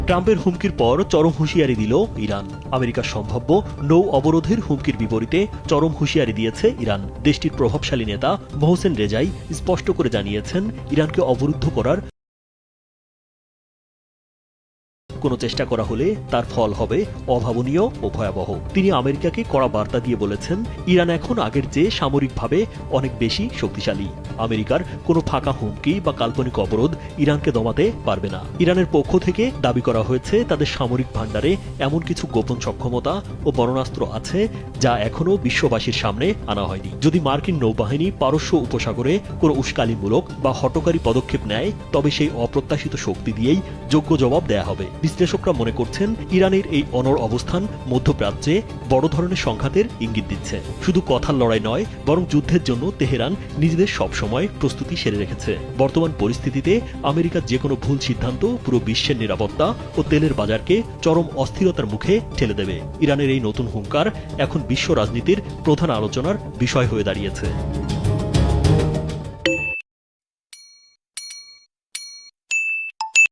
ট্রাম্পের হুমকির পর চরম হুঁশিয়ারি দিল ইরান। আমেরিকার সম্ভাব্য নৌ অবরোধের হুমকির বিপরীতে চরম হুঁশিয়ারি দিয়েছে ইরান। দেশটির প্রভাবশালী নেতা মোহসেন রেজাই স্পষ্ট করে জানিয়েছেন, ইরানকে অবরুদ্ধ করার কোনো চেষ্টা করা হলে তার ফল হবে অভাবনীয় ও ভয়াবহ। তিনি আমেরিকাকে কড়া বার্তা দিয়ে বলেছেন, ইরান এখন আগের চেয়ে সামরিকভাবে অনেক বেশি শক্তিশালী। আমেরিকার কোনো ফাঁকা হুমকি বা কাল্পনিক অবরোধ ইরানকে দমাতে পারবে না। ইরানের পক্ষ থেকে দাবি করা হয়েছে, তাদের সামরিক ভাণ্ডারে এমন কিছু গোপন সক্ষমতা ও বরণাস্ত্র আছে যা এখনও বিশ্ববাসীর সামনে আনা হয়নি। যদি মার্কিন নৌবাহিনী পারস্য উপসাগরে কোনো উস্কানিমূলক বা হঠকারী পদক্ষেপ নেয়, তবে সেই অপ্রত্যাশিত শক্তি দিয়েই যোগ্য জবাব দেয়া হবে। বিশ্লেষকরা মনে করছেন, ইরানের এই অনড় অবস্থান মধ্যপ্রাচ্যে বড় ধরনের সংঘাতের ইঙ্গিত দিচ্ছে। শুধু কথার লড়াই নয়, বরং যুদ্ধের জন্য তেহরান নিজেদের সবসময় প্রস্তুতি সেরে রেখেছে। বর্তমান পরিস্থিতিতে আমেরিকার যে কোনো ভুল সিদ্ধান্ত পুরো বিশ্বের নিরাপত্তা ও তেলের বাজারকে চরম অস্থিরতার মুখে ঠেলে দেবে। ইরানের এই নতুন হুঙ্কার এখন বিশ্ব রাজনীতির প্রধান আলোচনার বিষয় হয়ে দাঁড়িয়েছে।